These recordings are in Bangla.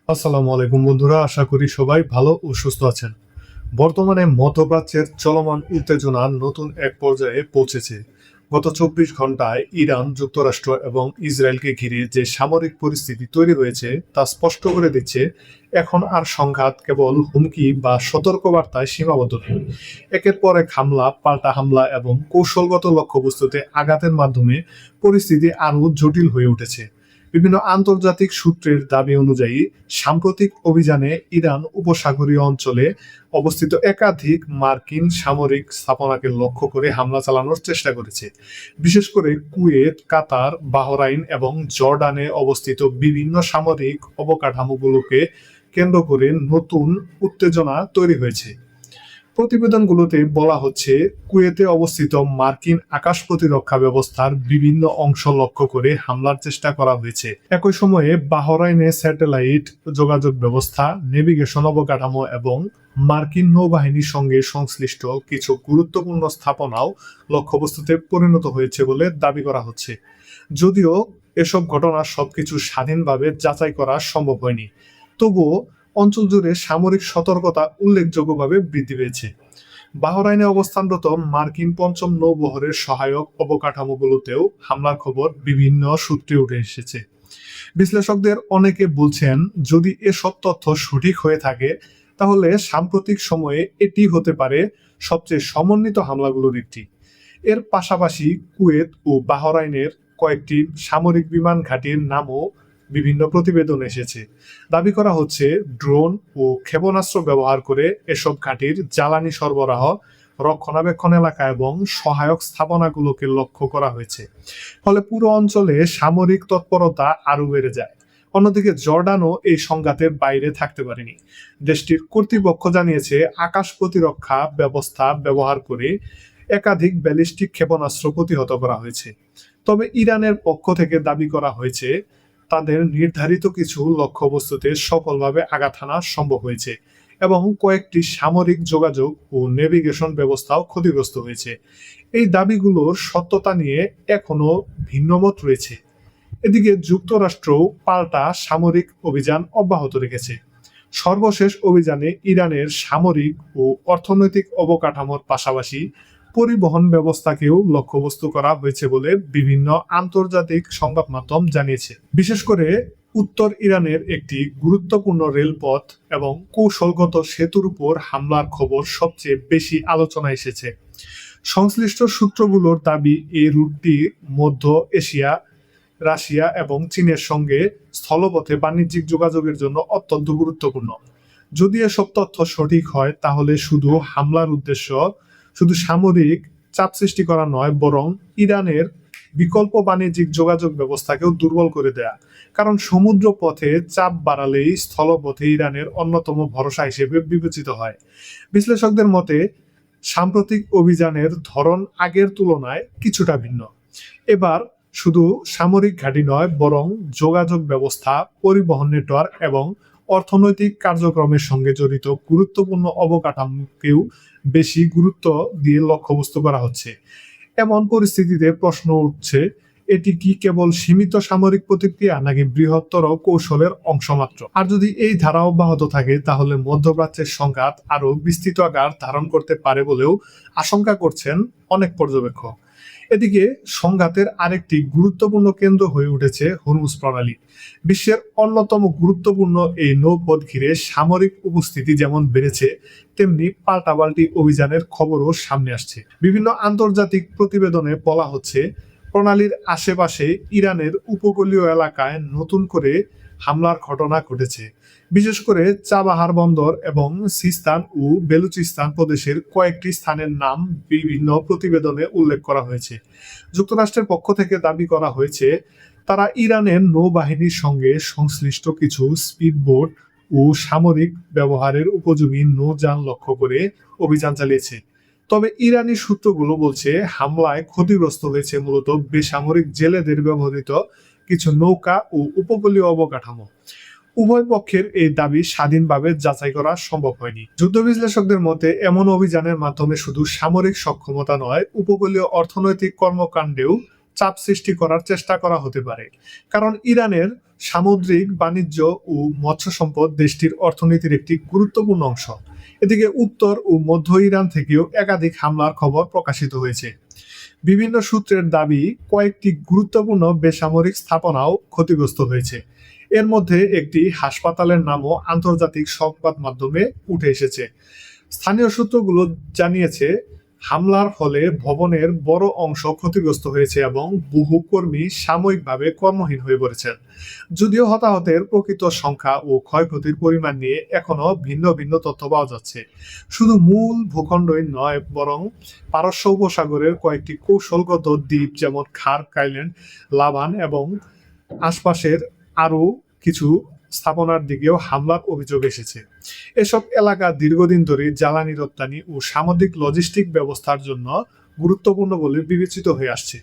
আসসালামু আলাইকুম বন্ধুরা, আশা করি সবাই ভালো ও সুস্থ আছেন। বর্তমানে মধ্যপ্রাচ্যের চলমান উত্তেজনা নতুন এক পর্যায়ে পৌঁছেছে। গত ২৪ ঘন্টায় ইরান, যুক্তরাষ্ট্র এবং ইসরায়েলকে ঘিরে যে সামরিক পরিস্থিতি তৈরি হয়েছে তা স্পষ্ট করে দিচ্ছে এখন আর সংঘাত কেবল হুমকি বা সতর্কবার্তায় সীমাবদ্ধ নয়। একের পর এক হামলা, পাল্টা হামলা এবং কৌশলগত লক্ষ্যবস্তুতে আঘাতের মাধ্যমে পরিস্থিতি আরও জটিল হয়ে উঠেছে। বিভিন্ন আন্তর্জাতিক সূত্রের দাবি অনুযায়ী সাম্প্রতিক অভিযানে ইরান উপসাগরীয় অঞ্চলে অবস্থিত একাধিক মার্কিন সামরিক স্থাপনাকে লক্ষ্য করে হামলা চালানোর চেষ্টা করেছে। বিশেষ করে কুয়েত, কাতার, বাহরাইন এবং জর্ডানে অবস্থিত বিভিন্ন সামরিক অবকাঠামোগুলোকে কেন্দ্র করে নতুন উত্তেজনা তৈরি হয়েছে। প্রতিবেদনগুলোতে বলা হচ্ছে, কুয়েতে অবস্থিত মার্কিন আকাশ প্রতিরক্ষা ব্যবস্থার বিভিন্ন অংশ লক্ষ্য করে হামলার চেষ্টা করা হয়েছে। একই সময়ে বাহরাইনে স্যাটেলাইট যোগাযোগ ব্যবস্থা, নেভিগেশন অবকাঠামো এবং মার্কিন নৌবাহিনীর সঙ্গে সংশ্লিষ্ট কিছু গুরুত্বপূর্ণ স্থাপনাও লক্ষ্যবস্তুতে পরিণত হয়েছে বলে দাবি করা হচ্ছে। যদিও এসব ঘটনা সবকিছু স্বাধীনভাবে যাচাই করা সম্ভব হয়নি, তবুও অঞ্চল জুড়ে সামরিক সতর্কতা উল্লেখযোগ্যভাবে বৃদ্ধি পেয়েছে। বাহরাইনে অবস্থানরত মার্কিন পঞ্চম নৌবহরের সহায়ক অবকাঠামোগুলোতেও হামলার খবর বিভিন্ন সূত্রে উঠে এসেছে। বিশ্লেষকদের অনেকে বলছেন, যদি এসব তথ্য সঠিক হয়ে থাকে তাহলে সাম্প্রতিক সময়ে এটি হতে পারে সবচেয়ে সমন্বিত হামলাগুলোর একটি। এর পাশাপাশি কুয়েত ও বাহরাইনের কয়েকটি সামরিক বিমান ঘাঁটির নামও বিভিন্ন প্রতিবেদন এসেছে। দাবি করা হচ্ছে, ড্রোন ও ক্ষেপণাস্ত্র ব্যবহার করে এসব ঘাঁটির জ্বালানি সরবরাহ, রক্ষণাবেক্ষণ এলাকা এবং সহায়ক স্থাপনাগুলোকে লক্ষ্য করা হয়েছে। ফলে পুরো অঞ্চলে সামরিক তৎপরতা আরও বেড়ে যায়। অন্যদিকে জর্ডানও এই সংঘাতের বাইরে থাকতে পারেনি। দেশটির কর্তৃপক্ষ জানিয়েছে, আকাশ প্রতিরক্ষা ব্যবস্থা ব্যবহার করে একাধিক ব্যালিস্টিক ক্ষেপণাস্ত্র প্রতিহত করা হয়েছে। তবে ইরানের পক্ষ থেকে দাবি করা হয়েছে, তাদের নির্ধারিত কিছু লক্ষ্যবস্তুতে সফলভাবে আঘাত হানা সম্ভব হয়েছে এবং কয়েকটি সামরিক যোগাযোগ ও নেভিগেশন ব্যবস্থাও ক্ষতিগ্রস্ত হয়েছে। এই দাবিগুলোর সত্যতা নিয়ে এখনো ভিন্নমত রয়েছে। এদিকে যুক্তরাষ্ট্রও পাল্টা সামরিক অভিযান অব্যাহত রেখেছে। সর্বশেষ অভিযানে ইরানের সামরিক ও অর্থনৈতিক অবকাঠামোর পাশাপাশি পরিবহন ব্যবস্থাকেও লক্ষ্যবস্তু করা হয়েছে বলে বিভিন্ন আন্তর্জাতিক সংবাদ মাধ্যম জানিয়েছে। বিশেষ করে উত্তর ইরানের একটি গুরুত্বপূর্ণ রেলপথ এবং কৌশলগত সেতুর উপর হামলার খবর সবচেয়ে বেশি আলোচনা এসেছে। সংশ্লিষ্ট সূত্রগুলোর দাবি, এই রুটটি মধ্য এশিয়া, রাশিয়া এবং চীনের সঙ্গে স্থলপথে বাণিজ্যিক যোগাযোগের জন্য অত্যন্ত গুরুত্বপূর্ণ। যদি এসব তথ্য সঠিক হয় তাহলে শুধু হামলার উদ্দেশ্য শুধু সামরিক চাপ সৃষ্টি করা নয়, বরং ইরানের বিকল্প বাণিজ্যিক যোগাযোগ ব্যবস্থাকেও দুর্বল করে দেয়া। কারণ সমুদ্র পথে চাপ বাড়ালেই স্থলপথে ইরানের অন্যতম ভরসা হিসেবে বিবেচিত হয়। বিশ্লেষকদের মতে, সাম্প্রতিক অভিযানের ধরন আগের তুলনায় কিছুটা ভিন্ন। এবার শুধু সামরিক ঘাঁটি নয়, বরং যোগাযোগ ব্যবস্থা, পরিবহন নেটওয়ার্ক এবং অর্থনৈতিক কার্যক্রমের সঙ্গে জড়িত গুরুত্বপূর্ণ অবকাঠামোকেও বেশি গুরুত্ব দিয়ে লক্ষ্যবস্তু করা হচ্ছে। এমন পরিস্থিতিতে প্রশ্ন উঠছে, এটি কি কেবল সীমিত সামরিক প্রতিক্রিয়া নাকি বৃহত্তর কৌশলের অংশ মাত্র? আর যদি এই ধারা অব্যাহত থাকে তাহলে মধ্যপ্রাচ্যের সংঘাত আরও বিস্তৃত আকার ধারণ করতে পারে বলেও আশঙ্কা করছেন অনেক পর্যবেক্ষক। এদিকে সংঘাতের আরেকটি গুরুত্বপূর্ণ কেন্দ্র হয়ে উঠেছে হরমুজ প্রণালী। বিশ্বের অন্যতম গুরুত্বপূর্ণ এই নৌপথ ঘিরে সামরিক উপস্থিতি যেমন বেড়েছে, তেমনি পাল্টাপাল্টি অভিযানের খবরও সামনে আসছে। বিভিন্ন আন্তর্জাতিক প্রতিবেদনে বলা হচ্ছে, প্রণালীর আশেপাশে ইরানের উপকূলীয় এলাকায় নতুন করে হামলার ঘটনা ঘটেছে। বিশেষ করে চাবাহার বন্দর এবং সিস্তান ও বেলুচিস্তান প্রদেশের কয়েকটি স্থানের নাম বিভিন্ন প্রতিবেদনে উল্লেখ করা হয়েছে। যুক্তরাষ্ট্রের পক্ষ থেকে দাবি করা হয়েছে, তারা ইরানের নৌবাহিনীর সঙ্গে সংশ্লিষ্ট কিছু স্পিডবোট ও সামরিক ব্যবহারের উপযোগী নৌযান লক্ষ্য করে অভিযান চালিয়েছে। তবে ইরানি সূত্রগুলো বলছে, হামলায় ক্ষতিগ্রস্ত হয়েছে মূলত বেসামরিক জেলেদের ব্যবহৃত কিছু নৌকা ও উপকূলীয় অবকাঠামো। উভয় পক্ষের এই দাবি স্বাধীনভাবে যাচাই করা সম্ভব হয়নি। যুদ্ধ বিশ্লেষকদের মতে, এমন অভিযানের মাধ্যমে শুধু সামরিক সক্ষমতা নয়, উপকূলীয় অর্থনৈতিক কর্মকাণ্ডেও চাপ সৃষ্টি করার চেষ্টা করা হতে পারে, কারণ ইরানের সামুদ্রিক বাণিজ্য ও মৎস্য সম্পদ দেশটির অর্থনীতির একটি গুরুত্বপূর্ণ অংশ। এদিকে উত্তর ও মধ্য ইরান থেকেও একাধিক হামলার খবর প্রকাশিত হয়েছে। বিভিন্ন সূত্রের দাবি কয়েকটি গুরুত্বপূর্ণ বেসামরিক স্থাপনাও ক্ষতিগ্রস্ত হয়েছে। এর মধ্যে একটি হাসপাতালের নামও আন্তর্জাতিক সংবাদ মাধ্যমে উঠে এসেছে। স্থানীয় সূত্রগুলো জানিয়েছে, হামলার ফলে ভবনের বড় অংশ ক্ষতিগ্রস্ত হয়েছে এবং বহু কর্মী সাময়িকভাবে কর্মহীন হয়ে পড়েছেন। যদিও হতাহতের প্রকৃত সংখ্যা ও ক্ষয়ক্ষতির পরিমাণ নিয়ে এখনো ভিন্ন ভিন্ন তথ্য পাওয়া যাচ্ছে। শুধু মূল ভূখণ্ডই নয়, বরং পারস্য উপসাগরের কয়েকটি কৌশলগত দ্বীপ যেমন খার্ক আইল্যান্ড, লাবান এবং আশপাশের আরও কিছু স্থাপনার দিকেও হামলার অভিযোগ এসেছে। এসব এলাকা দীর্ঘদিন ধরে জ্বালানি রপ্তানি ও সামুদ্রিক লজিস্টিক ব্যবস্থার জন্য গুরুত্বপূর্ণ বলে বিবেচিত হয়ে আসছে।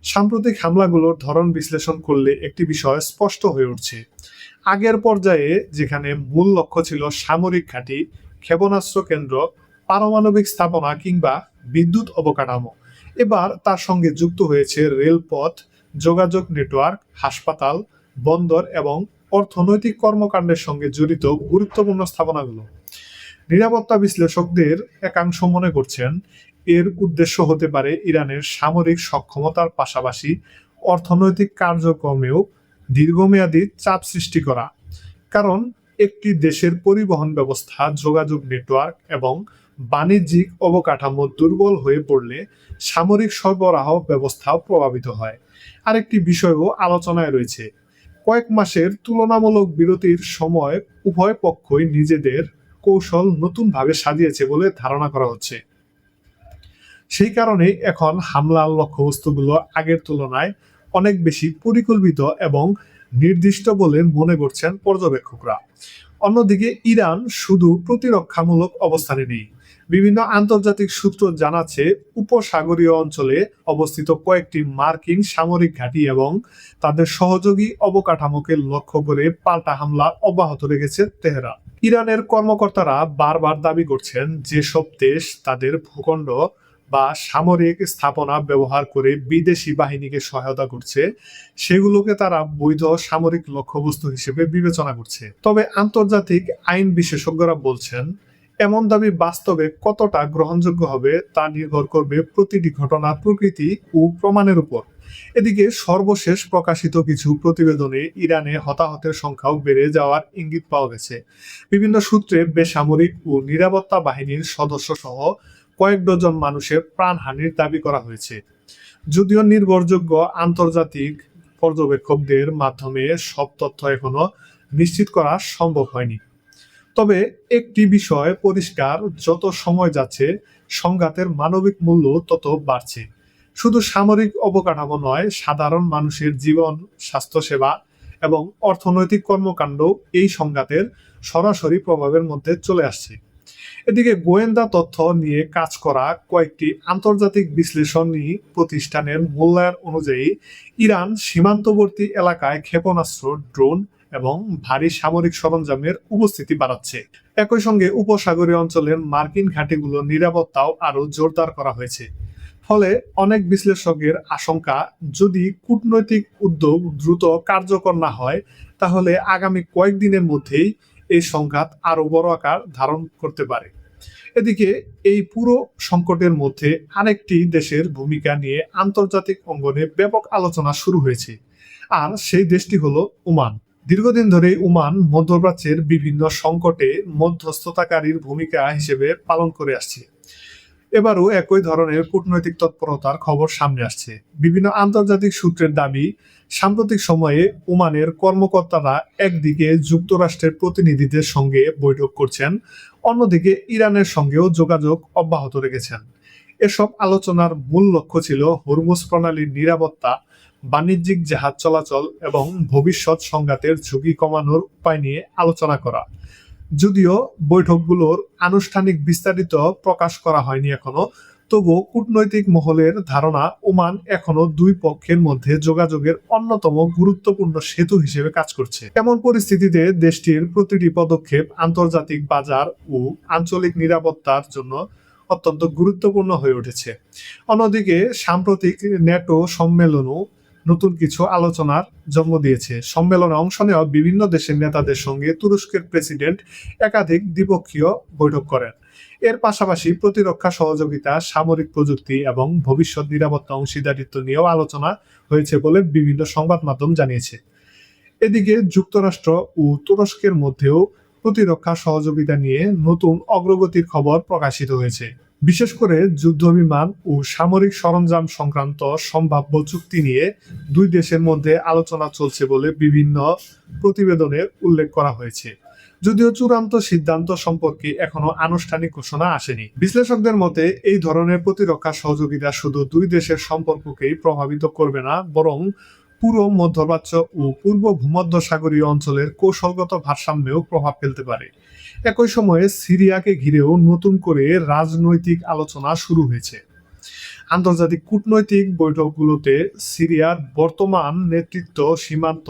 সাম্প্রতিক হামলাগুলোর ধরন বিশ্লেষণ করলে একটি বিষয় স্পষ্ট হয়ে উঠছে। আগের পর্যায়ে যেখানে মূল লক্ষ্য ছিল সামরিক ঘাঁটি, ক্ষেপণাস্ত্র কেন্দ্র, পারমাণবিক স্থাপনা কিংবা বিদ্যুৎ অবকাঠামো, এবার তার সঙ্গে যুক্ত হয়েছে রেলপথ, যোগাযোগ নেটওয়ার্ক, হাসপাতাল, বন্দর এবং অর্থনৈতিক কর্মকাণ্ডের সঙ্গে জড়িত গুরুত্বপূর্ণ স্থাপনাগুলো। নিরাপত্তা বিশ্লেষকদের একাংশ মনে করছেন, এর উদ্দেশ্য হতে পারে ইরানের সামরিক সক্ষমতার পাশাপাশি অর্থনৈতিক কার্যক্রমেও দীর্ঘমেয়াদী চাপ সৃষ্টি করা। কারণ একটি দেশের পরিবহন ব্যবস্থা, যোগাযোগ নেটওয়ার্ক এবং বাণিজ্যিক অবকাঠামো দুর্বল হয়ে পড়লে সামরিক সরবরাহ ব্যবস্থাও প্রভাবিত হয়। আরেকটি বিষয়ও আলোচনায় রয়েছে। কয়েক মাসের তুলনামূলক বিরতির সময় উভয় পক্ষই নিজেদের কৌশল নতুনভাবে সাজিয়েছে বলে ধারণা করা হচ্ছে। সেই কারণে এখন হামলার লক্ষ্যবস্তুগুলো আগের তুলনায় অনেক বেশি পরিকল্পিত এবং নির্দিষ্ট বলে মনে করছেন পর্যবেক্ষকরা। অন্যদিকে ইরান শুধু প্রতিরক্ষামূলক অবস্থানে নেই। বিভিন্ন আন্তর্জাতিক সূত্র জানাচ্ছে, উপসাগরীয় অঞ্চলে অবস্থিত কয়েকটি মার্কিন সামরিক ঘাঁটি এবং তাদের সহযোগী অবকাঠামোকে লক্ষ্য করে পাল্টা হামলা অব্যাহত রেখেছে তেহরান। ইরানের কর্মকর্তারা বারবার দাবি করছেন, যেসব দেশ তাদের ভূখণ্ড বা সামরিক স্থাপনা ব্যবহার করে বিদেশি বাহিনীকে সহায়তা করছে, সেগুলোকে তারা বৈধ সামরিক লক্ষ্যবস্তু হিসেবে বিবেচনা করছে। তবে আন্তর্জাতিক আইন বিশেষজ্ঞরা বলছেন, এমন দাবি বাস্তবে কতটা গ্রহণযোগ্য হবে তা নির্ভর করবে প্রতিটি ঘটনার প্রকৃতি ও প্রমাণের উপর। এদিকে সর্বশেষ প্রকাশিত কিছু প্রতিবেদনে ইরানে হতাহতের সংখ্যাও বেড়ে যাওয়ার ইঙ্গিত পাওয়া গেছে। বিভিন্ন সূত্রে বেসামরিক ও নিরাপত্তা বাহিনীর সদস্য সহ কয়েক ডজন মানুষের প্রাণহানির দাবি করা হয়েছে। যদিও নির্ভরযোগ্য আন্তর্জাতিক পর্যবেক্ষকদের মাধ্যমে সব তথ্য এখনো নিশ্চিত করা সম্ভব হয়নি। তবে একটি বিষয় পরিষ্কার, যত সময় যাচ্ছে সংঘাতের মানবিক মূল্য তত বাড়ছে। শুধু সামরিক অবকাঠামো নয়, সাধারণ মানুষের জীবন, স্বাস্থ্যসেবা এবং অর্থনৈতিক কর্মকাণ্ড এই সংঘাতের সরাসরি প্রভাবের মধ্যে চলে আসছে। এদিকে গোয়েন্দা তথ্য নিয়ে কাজ করা কয়েকটি আন্তর্জাতিক বিশ্লেষণী প্রতিষ্ঠানের মূল্যায়ন অনুযায়ী ইরান সীমান্তবর্তী এলাকায় ক্ষেপণাস্ত্র, ড্রোন এবং ভারী সামরিক সরঞ্জামের উপস্থিতি বাড়াচ্ছে। একই সঙ্গে উপসাগরীয় অঞ্চলের মার্কিন ঘাঁটিগুলোর নিরাপত্তাও আরও জোরদার করা হয়েছে। ফলে অনেক বিশ্লেষকের আশঙ্কা, যদি কূটনৈতিক উদ্যোগ দ্রুত কার্যকর না হয়, তাহলে আগামী কয়েকদিনের মধ্যেই এই সংঘাত আরো বড় আকার ধারণ করতে পারে। এদিকে এই পুরো সংকটের মধ্যে আরেকটি দেশের ভূমিকা নিয়ে আন্তর্জাতিক অঙ্গনে ব্যাপক আলোচনা শুরু হয়েছে, আর সেই দেশটি হলো ওমান। দীর্ঘদিন ধরে ওমান মধ্যপ্রাচ্যের বিভিন্ন সংকটে মধ্যস্থতাকারীর ভূমিকা হিসেবে পালন করে আসছে। এবারও একই ধরনের কূটনৈতিক তৎপরতার খবর সামনে আসছে। বিভিন্ন আন্তর্জাতিক সূত্রের দাবি, সাম্প্রতিক সময়ে ওমানের কর্মকর্তারা একদিকে যুক্তরাষ্ট্রের প্রতিনিধিদের সঙ্গে বৈঠক করছেন, অন্যদিকে ইরানের সঙ্গেও যোগাযোগ অব্যাহত রেখেছেন। এসব আলোচনার মূল লক্ষ্য ছিল হরমুজ প্রণালীর নিরাপত্তা, বাণিজ্যিক জাহাজ চলাচল এবং ভবিষ্যৎ সংঘাতের ঝুঁকি কমানোর উপায় নিয়ে আলোচনা করা। যদিও বৈঠকগুলোর আনুষ্ঠানিক বিস্তারিত প্রকাশ করা হয়নি এখনো, তবুও কূটনৈতিক মহলের ধারণা ওমান এখনো দুই পক্ষের মধ্যে যোগাযোগের অন্যতম গুরুত্বপূর্ণ সেতু হিসেবে কাজ করছে। এমন পরিস্থিতিতে দেশটির প্রতিটি পদক্ষেপ আন্তর্জাতিক বাজার ও আঞ্চলিক নিরাপত্তার জন্য অত্যন্ত গুরুত্বপূর্ণ হয়ে উঠেছে। অন্যদিকে সাম্প্রতিক ন্যাটো সম্মেলনও নতুন কিছু আলোচনার জন্ম দিয়েছে। সম্মেলনে অংশ নেওয়া বিভিন্ন দেশের নেতাদের সঙ্গে তুরস্কের প্রেসিডেন্ট একাধিক দ্বিপক্ষীয় বৈঠক করেন। এর পাশাপাশি প্রতিরক্ষা সহযোগিতা, সামরিক প্রযুক্তি এবং ভবিষ্যৎ নিরাপত্তা অংশীদারিত্ব নিয়েও আলোচনা হয়েছে বলে বিভিন্ন সংবাদ মাধ্যম জানিয়েছে। এদিকে যুক্তরাষ্ট্র ও তুরস্কের মধ্যেও প্রতিরক্ষা সহযোগিতা নিয়ে নতুন অগ্রগতির খবর প্রকাশিত হয়েছে। বিশেষ করে যুদ্ধবিমান ও সামরিক সরঞ্জাম সংক্রান্ত সম্ভাব্য চুক্তি নিয়ে দুই দেশের মধ্যে আলোচনা চলছে বলে বিভিন্ন প্রতিবেদনে উল্লেখ করা হয়েছে। যদিও চূড়ান্ত সিদ্ধান্ত সম্পর্কে এখনো আনুষ্ঠানিক ঘোষণা আসেনি। বিশ্লেষকদের মতে এই ধরনের প্রতিরক্ষা সহযোগিতা শুধু দুই দেশের সম্পর্ককেই প্রভাবিত করবে না, বরং পুরো মধ্যপ্রাচ্য ও পূর্ব ভূমধ্যসাগরীয় অঞ্চলের কৌশলগত ভারসাম্যেও প্রভাব ফেলতে পারে। একই সময়ে সিরিয়াকে ঘিরেও নতুন করে রাজনৈতিক আলোচনা শুরু হয়েছে। আন্তর্জাতিক কূটনৈতিক বৈঠকগুলোতে সিরিয়ার বর্তমান নেতৃত্ব, সীমান্ত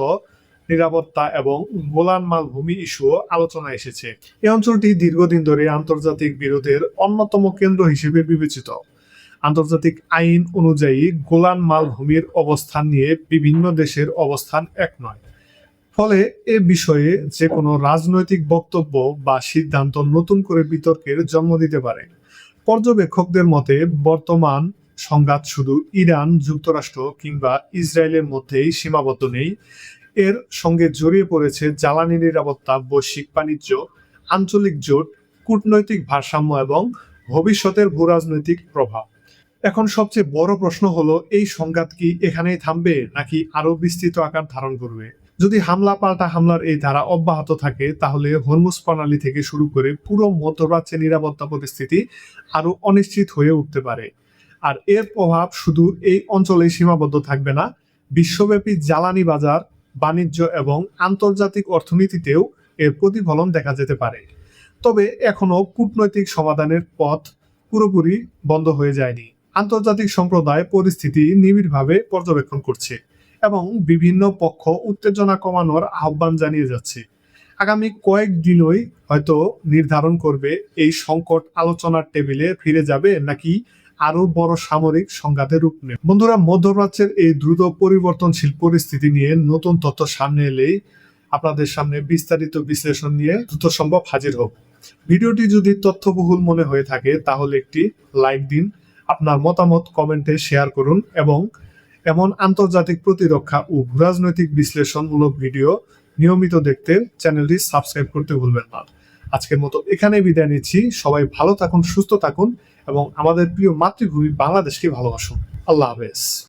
নিরাপত্তা এবং গোলান মালভূমি ইস্যুও আলোচনায় এসেছে। এই অঞ্চলটি দীর্ঘদিন ধরে আন্তর্জাতিক বিরোধের অন্যতম কেন্দ্র হিসেবে বিবেচিত। আন্তর্জাতিক আইন অনুযায়ী গোলান মালভূমির অবস্থান নিয়ে বিভিন্ন দেশের অবস্থান এক নয়। ফলে এ বিষয়ে যে কোনো রাজনৈতিক বক্তব্য বা সিদ্ধান্ত নতুন করে বিতর্কের জন্ম দিতে পারে। পর্যবেক্ষকদের মতে বর্তমান সংঘাত শুধু ইরান, যুক্তরাষ্ট্র কিংবা ইসরায়েলের মধ্যেই সীমাবদ্ধ নেই। এর সঙ্গে জড়িয়ে পড়েছে জ্বালানি নিরাপত্তা, বৈশ্বিক বাণিজ্য, আঞ্চলিক জোট, কূটনৈতিক ভারসাম্য এবং ভবিষ্যতের ভূরাজনৈতিক প্রভাব। এখন সবচেয়ে বড় প্রশ্ন হলো, এই সংঘাত কি এখানেই থামবে নাকি আরো বিস্তৃত আকার ধারণ করবে? যদি হামলা পাল্টা হামলার এই ধারা অব্যাহত থাকে, তাহলে হরমুজ প্রণালী থেকে শুরু করে পুরো মধ্যপ্রাচ্যের নিরাপত্তা পরিস্থিতি আরো অনিশ্চিত হয়ে উঠতে পারে। আর এর প্রভাব শুধু এই অঞ্চলেই সীমাবদ্ধ থাকবে না, বিশ্বব্যাপী জ্বালানি বাজার, বাণিজ্য এবং আন্তর্জাতিক অর্থনীতিতেও এর প্রতিফলন দেখা যেতে পারে। তবে এখনো কূটনৈতিক সমাধানের পথ পুরোপুরি বন্ধ হয়ে যায়নি। আন্তর্জাতিক সম্প্রদায় পরিস্থিতি নিবিড়ভাবে পর্যবেক্ষণ করছে এবং বিভিন্ন পক্ষ উত্তেজনা কমানোর আহ্বান জানিয়ে যাচ্ছে। আগামী কয়েকদিনই হয়তো নির্ধারণ করবে এই সংকট আলোচনার টেবিলে ফিরে যাবে নাকি আরো বড় সামরিক সংঘাতের রূপ নেবে। বন্ধুরা, মধ্যপ্রাচ্যের এই দ্রুত পরিবর্তনশীল পরিস্থিতি নিয়ে নতুন তথ্য সামনে এলেই আপনাদের সামনে বিস্তারিত বিশ্লেষণ নিয়ে দ্রুত সম্ভব হাজির হোক। ভিডিওটি যদি তথ্যবহুল মনে হয়ে থাকে তাহলে একটি লাইক দিন, আপনার মতামত কমেন্টে শেয়ার করুন এবং এমন আন্তর্জাতিক প্রতিরক্ষা ও রাজনৈতিক বিশ্লেষণমূলক ভিডিও নিয়মিত দেখতে চ্যানেলটি সাবস্ক্রাইব করতে ভুলবেন না। আজকের মতো এখানেই বিদায় নিচ্ছি। সবাই ভালো থাকুন, সুস্থ থাকুন এবং আমাদের প্রিয় মাতৃভূমি বাংলাদেশকে ভালোবাসুন। আল্লাহ হাফেজ।